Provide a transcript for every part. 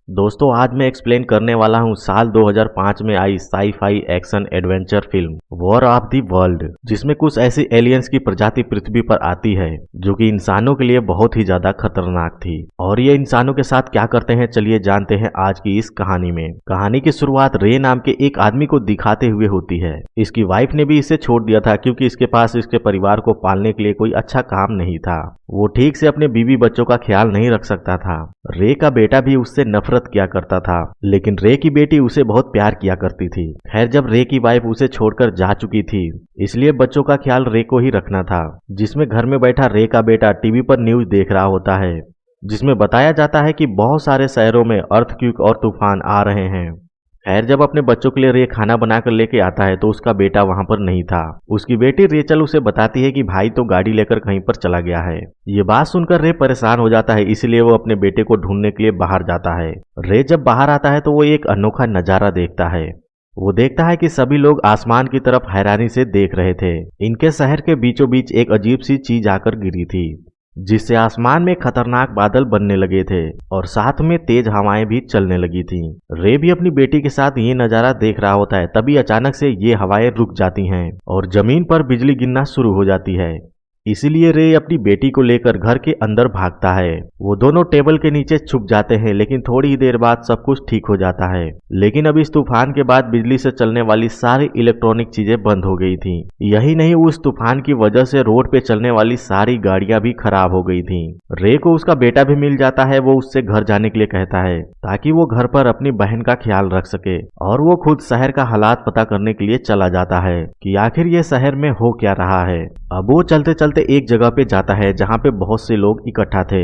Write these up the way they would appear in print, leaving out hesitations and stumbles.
दोस्तों आज मैं एक्सप्लेन करने वाला हूँ साल 2005 में आई sci-fi action adventure film War of the World, जिसमें कुछ ऐसी एलियंस की प्रजाति पृथ्वी पर आती है जो कि इंसानों के लिए बहुत ही ज्यादा खतरनाक थी। और ये इंसानों के साथ क्या करते हैं चलिए जानते हैं आज की इस कहानी में। कहानी की शुरुआत रे नाम के एक आदमी को दिखाते हुए होती है। इसकी वाइफ ने भी इसे छोड़ दिया था क्योंकि इसके पास इसके परिवार को पालने के लिए कोई अच्छा काम नहीं था। वो ठीक से अपने बीवी बच्चों का ख्याल नहीं रख सकता था। रे का बेटा भी उससे नफरत किया करता था, लेकिन रे की बेटी उसे बहुत प्यार किया करती थी। खैर जब रे की वाइफ उसे छोड़कर जा चुकी थी, इसलिए बच्चों का ख्याल रे को ही रखना था। जिसमें घर में बैठा रे का बेटा टीवी पर न्यूज देख रहा होता है, जिसमें बताया जाता है कि बहुत सारे शहरों में अर्थक्वेक और तूफान आ रहे हैं। खैर जब अपने बच्चों के लिए रे खाना बनाकर लेके आता है तो उसका बेटा वहां पर नहीं था। उसकी बेटी रेचल उसे बताती है कि भाई तो गाड़ी लेकर कहीं पर चला गया है। ये बात सुनकर रे परेशान हो जाता है, इसलिए वो अपने बेटे को ढूंढने के लिए बाहर जाता है। रे जब बाहर आता है तो वो एक अनोखा नजारा देखता है। वो देखता है कि सभी लोग आसमान की तरफ हैरानी से देख रहे थे। इनके शहर के बीचों बीच एक अजीब सी चीज आकर गिरी थी, जिससे आसमान में खतरनाक बादल बनने लगे थे और साथ में तेज हवाएं भी चलने लगी थी। रे भी अपनी बेटी के साथ ये नजारा देख रहा होता है, तभी अचानक से ये हवाएं रुक जाती हैं और जमीन पर बिजली गिरना शुरू हो जाती है। इसीलिए रे अपनी बेटी को लेकर घर के अंदर भागता है। वो दोनों टेबल के नीचे छुप जाते हैं, लेकिन थोड़ी ही देर बाद सब कुछ ठीक हो जाता है। लेकिन अब इस तूफान के बाद बिजली से चलने वाली सारी इलेक्ट्रॉनिक चीजें बंद हो गई थी। यही नहीं, उस तूफान की वजह से रोड पे चलने वाली सारी गाड़ियां भी खराब हो गई थी। रे को उसका बेटा भी मिल जाता है। वो उससे घर जाने के लिए कहता है ताकि वो घर पर अपनी बहन का ख्याल रख सके, और वो खुद शहर का हालात पता करने के लिए चला जाता है कि आखिर ये शहर में हो क्या रहा है। अब वो चलते चलते एक जगह पे जाता है जहाँ पे बहुत से लोग इकट्ठा थे।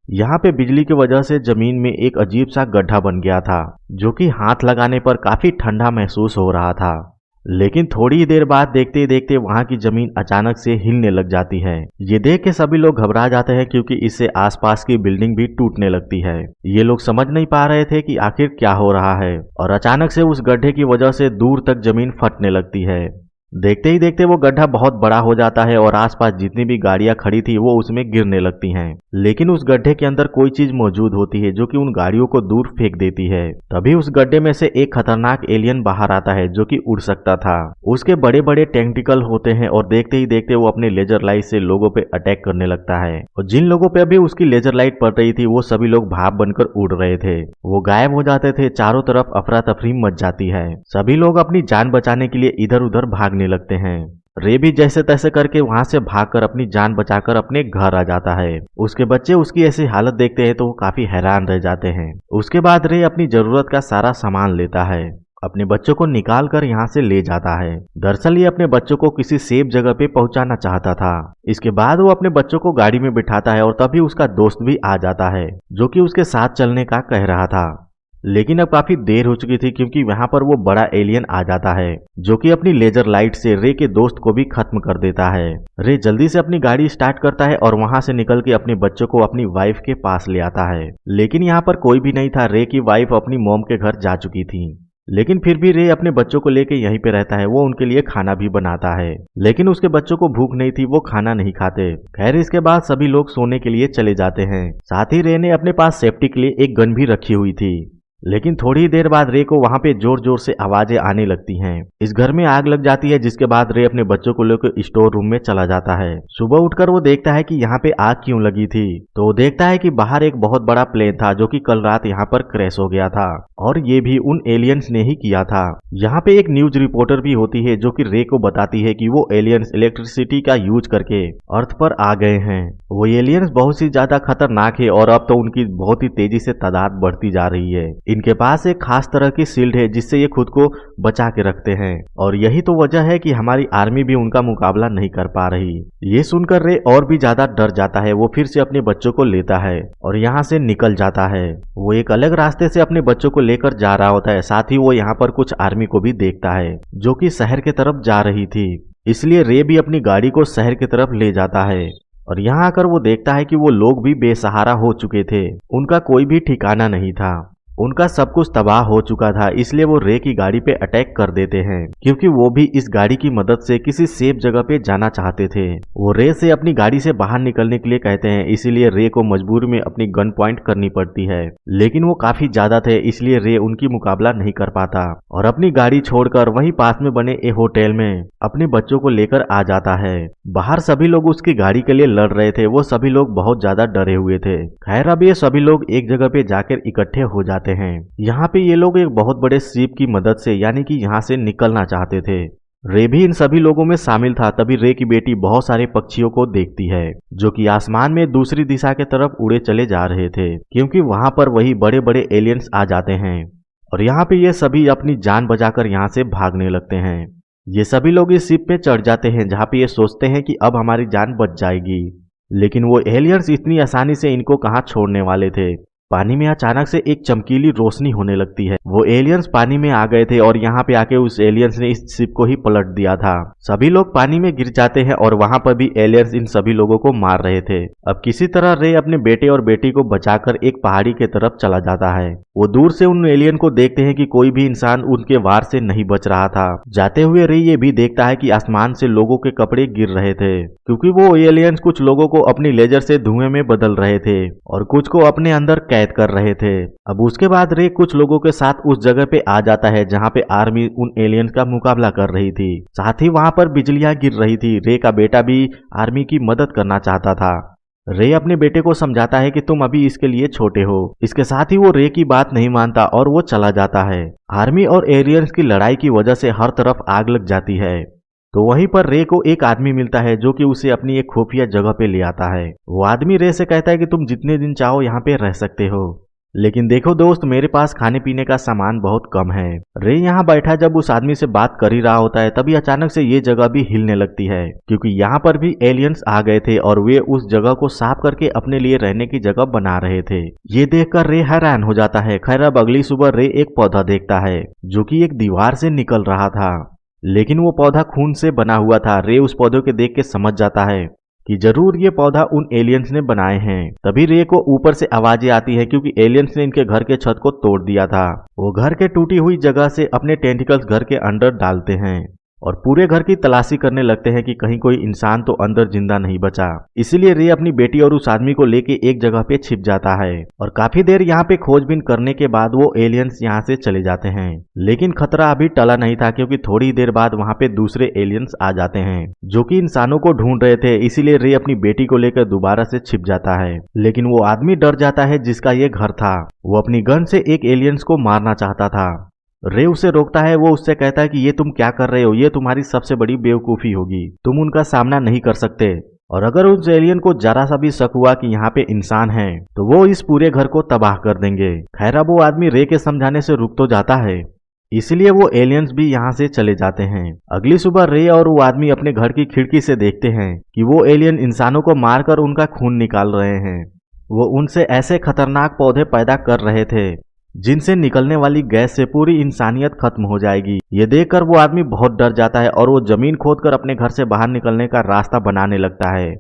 यहाँ पे बिजली की वजह से जमीन में एक अजीब सा गड्ढा बन गया था, जो कि हाथ लगाने पर काफी ठंडा महसूस हो रहा था। लेकिन थोड़ी ही देर बाद देखते ही देखते वहां की जमीन अचानक से हिलने लग जाती है। ये देख के सभी लोग घबरा जाते हैं क्योंकि इससे आसपास की बिल्डिंग भी टूटने लगती है। ये लोग समझ नहीं पा रहे थे कि आखिर क्या हो रहा है, और अचानक से उस गड्ढे की वजह से दूर तक जमीन फटने लगती है। देखते ही देखते वो गड्ढा बहुत बड़ा हो जाता है और आसपास जितनी भी गाड़ियां खड़ी थी वो उसमें गिरने लगती हैं। लेकिन उस गड्ढे के अंदर कोई चीज मौजूद होती है जो कि उन गाड़ियों को दूर फेंक देती है। तभी उस गड्ढे में से एक खतरनाक एलियन बाहर आता है जो कि उड़ सकता था। उसके बड़े बड़े टेंटिकल होते हैं और देखते ही देखते वो अपने लेजर लाइट से लोगों पे अटैक करने लगता है। और जिन लोगों पे अभी उसकी लेजर लाइट पड़ रही थी वो सभी लोग भाप बनकर उड़ रहे थे। वो गायब हो जाते थे। चारों तरफ अफरा तफरी मच जाती है। सभी लोग अपनी जान बचाने के लिए इधर उधर भागने लगते हैं। रे भी जैसे तैसे करके वहां से भागकर अपनी जान बचाकर अपने घर आ जाता है। उसके बच्चे उसकी ऐसी हालत देखते हैं तो वो काफी हैरान रह जाते हैं। उसके बाद रे अपनी जरूरत का सारा सामान लेता है, अपने बच्चों को निकाल कर यहाँ से ले जाता है। दरअसल ये अपने बच्चों को किसी सेफ जगह पे पहुंचाना चाहता था। इसके बाद वो अपने बच्चों को गाड़ी में बिठाता है और तभी उसका दोस्त भी आ जाता है जो कि उसके साथ चलने का कह रहा था। लेकिन अब काफी देर हो चुकी थी क्योंकि वहां पर वो बड़ा एलियन आ जाता है जो कि अपनी लेजर लाइट से रे के दोस्त को भी खत्म कर देता है। रे जल्दी से अपनी गाड़ी स्टार्ट करता है और वहां से निकल के अपने बच्चों को अपनी वाइफ के पास ले आता है। लेकिन यहाँ पर कोई भी नहीं था। रे की वाइफ अपनी मॉम के घर जा चुकी थी। लेकिन फिर भी रे अपने बच्चों को लेके यहीं पे रहता है। वो उनके लिए खाना भी बनाता है, लेकिन उसके बच्चों को भूख नहीं थी, वो खाना नहीं खाते। खैर इसके बाद सभी लोग सोने के लिए चले जाते हैं। साथ ही रे ने अपने पास सेफ्टी के लिए एक गन भी रखी हुई थी। लेकिन थोड़ी देर बाद रे को वहां पे जोर जोर से आवाजें आने लगती हैं। इस घर में आग लग जाती है, जिसके बाद रे अपने बच्चों को लेकर स्टोर रूम में चला जाता है। सुबह उठकर वो देखता है कि यहाँ पे आग क्यों लगी थी, तो वो देखता है कि बाहर एक बहुत बड़ा प्लेन था जो कि कल रात यहाँ पर क्रैश हो गया था, और ये भी उन एलियंस ने ही किया था। यहाँ पे एक न्यूज रिपोर्टर भी होती है जो कि रे को बताती है कि वो एलियंस इलेक्ट्रिसिटी का यूज करके अर्थ पर आ गए हैं। वो एलियंस बहुत ही ज्यादा खतरनाक है और अब तो उनकी बहुत ही तेजी से तादाद बढ़ती जा रही है। इनके पास एक खास तरह की शील्ड है जिससे ये खुद को बचा के रखते हैं, और यही तो वजह है कि हमारी आर्मी भी उनका मुकाबला नहीं कर पा रही। ये सुनकर रे और भी ज्यादा डर जाता है। वो फिर से अपने बच्चों को लेता है और यहाँ से निकल जाता है। वो एक अलग रास्ते से अपने बच्चों को लेकर जा रहा होता है। साथ ही वो यहाँ पर कुछ आर्मी को भी देखता है जो कि शहर की तरफ जा रही थी। इसलिए रे भी अपनी गाड़ी को शहर की तरफ ले जाता है, और यहाँ आकर वो देखता है कि वो लोग भी बेसहारा हो चुके थे। उनका कोई भी ठिकाना नहीं था। उनका सब कुछ तबाह हो चुका था, इसलिए वो रे की गाड़ी पे अटैक कर देते हैं क्योंकि वो भी इस गाड़ी की मदद से किसी सेफ जगह पे जाना चाहते थे। वो रे से अपनी गाड़ी से बाहर निकलने के लिए कहते हैं, इसीलिए रे को मजबूरी में अपनी गन पॉइंट करनी पड़ती है, लेकिन वो काफी ज्यादा थे इसलिए रे उनकी मुकाबला नहीं कर पाता और अपनी गाड़ी छोड़कर वहीं पास में बने एक होटल में अपने बच्चों को लेकर आ जाता है। बाहर सभी लोग उसकी गाड़ी के लिए लड़ रहे थे, वो सभी लोग बहुत ज्यादा डरे हुए थे। खैर अब ये सभी लोग एक जगह पे जाकर इकट्ठे हो जाते हैं। यहाँ पे ये लोग एक बहुत बड़े शिप की मदद से यानी कि यहाँ से निकलना चाहते थे। रे भी इन सभी लोगों में शामिल था। तभी रे की बेटी बहुत सारे पक्षियों को देखती है जो कि आसमान में दूसरी दिशा के तरफ उड़े चले जा रहे थे क्योंकि वहां पर वही बड़े बड़े एलियंस आ जाते हैं और यहाँ पे ये सभी अपनी जान बचाकर यहाँ से भागने लगते हैं। ये सभी लोग इस शिप पे चढ़ जाते हैं जहाँ पे ये सोचते हैं कि अब हमारी जान बच जाएगी, लेकिन वो एलियंस इतनी आसानी से इनको कहाँ छोड़ने वाले थे। पानी में अचानक से एक चमकीली रोशनी होने लगती है। वो एलियंस पानी में आ गए थे और यहाँ पे आके उस एलियंस ने इस शिप को ही पलट दिया था। सभी लोग पानी में गिर जाते हैं और वहां पर भी एलियंस इन सभी लोगों को मार रहे थे। अब किसी तरह रे अपने बेटे और बेटी को बचाकर एक पहाड़ी के तरफ चला जाता है। वो दूर से उन एलियन को देखते हैं कि कोई भी इंसान उनके वार से नहीं बच रहा था। जाते हुए रे ये भी देखता है कि आसमान से लोगों के कपड़े गिर रहे थे क्योंकि वो एलियंस कुछ लोगों को अपनी लेजर से धुएं में बदल रहे थे और कुछ को अपने अंदर कैद कर रहे थे। अब उसके बाद रे कुछ लोगों के साथ उस जगह पे आ जाता है जहाँ पे आर्मी उन एलियंस का मुकाबला कर रही थी। साथ ही वहां पर बिजलियां गिर रही थी। रे का बेटा भी आर्मी की मदद करना चाहता था। रे अपने बेटे को समझाता है कि तुम अभी इसके लिए छोटे हो। इसके साथ ही वो रे की बात नहीं मानता और वो चला जाता है। आर्मी और एलियंस की लड़ाई की वजह से हर तरफ आग लग जाती है। तो वहीं पर रे को एक आदमी मिलता है जो कि उसे अपनी एक खुफिया जगह पे ले आता है। वो आदमी रे से कहता है कि तुम जितने दिन चाहो यहाँ पे रह सकते हो, लेकिन देखो दोस्त मेरे पास खाने पीने का सामान बहुत कम है। रे यहाँ बैठा जब उस आदमी से बात कर ही रहा होता है तभी अचानक से ये जगह भी हिलने लगती है क्योंकि यहाँ पर भी एलियंस आ गए थे और वे उस जगह को साफ करके अपने लिए रहने की जगह बना रहे थे। ये देखकर रे हैरान हो जाता है। खैर अब अगली सुबह रे एक पौधा देखता है जो कि एक दीवार से निकल रहा था, लेकिन वो पौधा खून से बना हुआ था। रे उस पौधे को देख के समझ जाता है कि जरूर ये पौधा उन एलियंस ने बनाए हैं। तभी रे को ऊपर से आवाजें आती है क्योंकि एलियंस ने इनके घर के छत को तोड़ दिया था। वो घर के टूटी हुई जगह से अपने टेंटिकल्स घर के अंदर डालते हैं और पूरे घर की तलाशी करने लगते हैं कि कहीं कोई इंसान तो अंदर जिंदा नहीं बचा। इसीलिए रे अपनी बेटी और उस आदमी को लेके एक जगह पे छिप जाता है और काफी देर यहाँ पे खोजबीन करने के बाद वो एलियंस यहाँ से चले जाते हैं। लेकिन खतरा अभी टला नहीं था क्योंकि थोड़ी देर बाद वहाँ पे दूसरे एलियंस आ जाते हैं जो कि इंसानों को ढूंढ रहे थे। इसीलिए रे अपनी बेटी को लेकर दोबारा से छिप जाता है, लेकिन वो आदमी डर जाता है जिसका ये घर था। वो अपनी गन से एक एलियंस को मारना चाहता था। रे उसे रोकता है। वो उससे कहता है कि ये तुम क्या कर रहे हो, ये तुम्हारी सबसे बड़ी बेवकूफी होगी, तुम उनका सामना नहीं कर सकते। और अगर उस एलियन को जरा सा भी शक हुआ कि यहाँ पे इंसान है तो वो इस पूरे घर को तबाह कर देंगे। खैर अब वो आदमी रे के समझाने से रुक तो जाता है, इसलिए वो एलियंस भी यहाँ से चले जाते हैं। अगली सुबह रे और वो आदमी अपने घर की खिड़की से देखते हैं कि वो एलियन इंसानों को मारकर उनका खून निकाल रहे हैं। वो उनसे ऐसे खतरनाक पौधे पैदा कर रहे थे जिनसे निकलने वाली गैस से पूरी इंसानियत खत्म हो जाएगी। ये देखकर वो आदमी बहुत डर जाता है और वो जमीन खोदकर अपने घर से बाहर निकलने का रास्ता बनाने लगता है।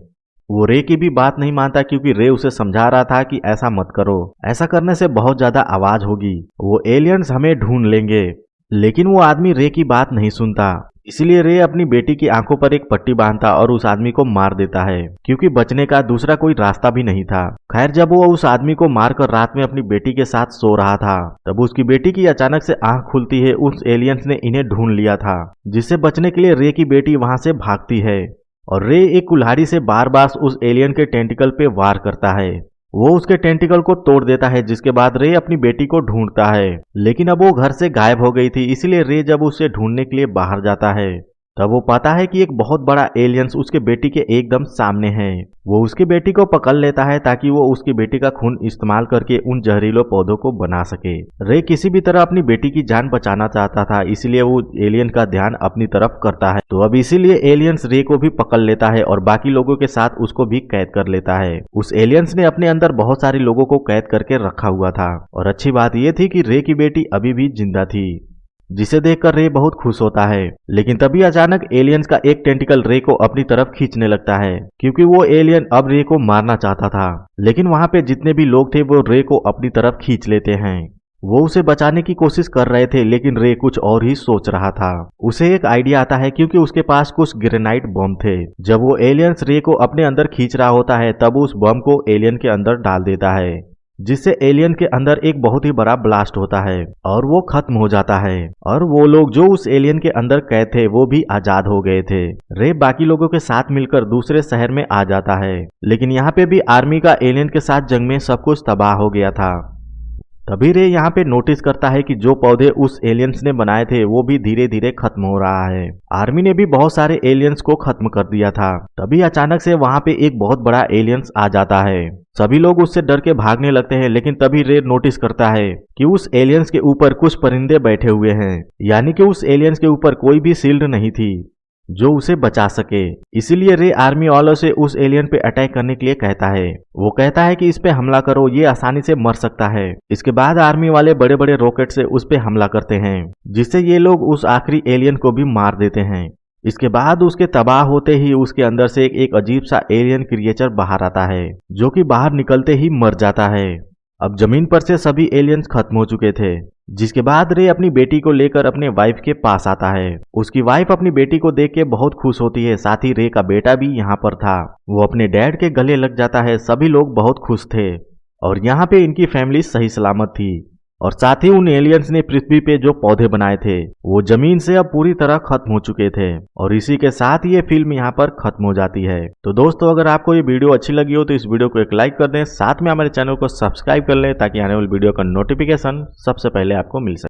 वो रे की भी बात नहीं मानता क्योंकि रे उसे समझा रहा था कि ऐसा मत करो, ऐसा करने से बहुत ज्यादा आवाज होगी, वो एलियंस हमें ढूंढ लेंगे। लेकिन वो आदमी रे की बात नहीं सुनता। इसलिए रे अपनी बेटी की आंखों पर एक पट्टी बांधता और उस आदमी को मार देता है क्योंकि बचने का दूसरा कोई रास्ता भी नहीं था। खैर जब वो उस आदमी को मारकर रात में अपनी बेटी के साथ सो रहा था तब उसकी बेटी की अचानक से आंख खुलती है। उस एलियंस ने इन्हें ढूंढ लिया था, जिससे बचने के लिए रे की बेटी वहां से भागती है और रे एक कुल्हाड़ी से बार बार उस एलियन के टेंटिकल पे वार करता है। वो उसके टेंटिकल को तोड़ देता है, जिसके बाद रे अपनी बेटी को ढूंढता है, लेकिन अब वो घर से गायब हो गई थी। इसलिए रे जब उसे ढूंढने के लिए बाहर जाता है तब वो पाता है कि एक बहुत बड़ा एलियंस उसके बेटी के एकदम सामने है। वो उसकी बेटी को पकड़ लेता है ताकि वो उसकी बेटी का खून इस्तेमाल करके उन जहरीले पौधों को बना सके। रे किसी भी तरह अपनी बेटी की जान बचाना चाहता था, इसलिए वो एलियन का ध्यान अपनी तरफ करता है। तो अब इसीलिए एलियंस रे को भी पकड़ लेता है और बाकी लोगों के साथ उसको भी कैद कर लेता है। उस एलियंस ने अपने अंदर बहुत सारे लोगों को कैद करके रखा हुआ था और अच्छी बात यह थी कि रे की बेटी अभी भी जिंदा थी, जिसे देखकर रे बहुत खुश होता है। लेकिन तभी अचानक एलियंस का एक टेंटिकल रे को अपनी तरफ खींचने लगता है क्योंकि वो एलियन अब रे को मारना चाहता था। लेकिन वहां पे जितने भी लोग थे वो रे को अपनी तरफ खींच लेते हैं। वो उसे बचाने की कोशिश कर रहे थे, लेकिन रे कुछ और ही सोच रहा था। उसे एक आइडिया आता है क्योंकि उसके पास कुछ ग्रेनाइट बम थे। जब वो एलियंस रे को अपने अंदर खींच रहा होता है तब उस बम को एलियन के अंदर डाल देता है, जिससे एलियन के अंदर एक बहुत ही बड़ा ब्लास्ट होता है और वो खत्म हो जाता है। और वो लोग जो उस एलियन के अंदर कैद थे वो भी आजाद हो गए थे। रे बाकी लोगों के साथ मिलकर दूसरे शहर में आ जाता है, लेकिन यहाँ पे भी आर्मी का एलियन के साथ जंग में सब कुछ तबाह हो गया था। तभी रे यहाँ पे नोटिस करता है कि जो पौधे उस एलियंस ने बनाए थे वो भी धीरे धीरे खत्म हो रहा है। आर्मी ने भी बहुत सारे एलियंस को खत्म कर दिया था। तभी अचानक से वहाँ पे एक बहुत बड़ा एलियंस आ जाता है। सभी लोग उससे डर के भागने लगते हैं, लेकिन तभी रे नोटिस करता है कि उस एलियंस के ऊपर कुछ परिंदे बैठे हुए हैं, यानी कि उस एलियंस के ऊपर कोई भी शील्ड नहीं थी जो उसे बचा सके। इसीलिए रे आर्मी वालों से उस एलियन पे अटैक करने के लिए कहता है। वो कहता है कि इस पे हमला करो, ये आसानी से मर सकता है। इसके बाद आर्मी वाले बड़े बड़े रॉकेट से उस पे हमला करते हैं, जिससे ये लोग उस आखिरी एलियन को भी मार देते हैं। इसके बाद उसके तबाह होते ही उसके अंदर से एक अजीब सा एलियन क्रिएचर बाहर आता है, जो कि बाहर निकलते ही मर जाता है। अब जमीन पर से सभी एलियंस खत्म हो चुके थे। जिसके बाद रे अपनी बेटी को लेकर अपने वाइफ के पास आता है। उसकी वाइफ अपनी बेटी को देख के बहुत खुश होती है। साथ ही रे का बेटा भी यहाँ पर था। वो अपने डैड के गले लग जाता है। सभी लोग बहुत खुश थे और यहाँ पे इनकी फैमिली सही सलामत थी। और साथ ही उन एलियंस ने पृथ्वी पे जो पौधे बनाए थे वो जमीन से अब पूरी तरह खत्म हो चुके थे। और इसी के साथ ये फिल्म यहाँ पर खत्म हो जाती है। तो दोस्तों, अगर आपको ये वीडियो अच्छी लगी हो तो इस वीडियो को एक लाइक कर दें, साथ में हमारे चैनल को सब्सक्राइब कर लें ताकि आने वाली वीडियो का नोटिफिकेशन सबसे पहले आपको मिल सके।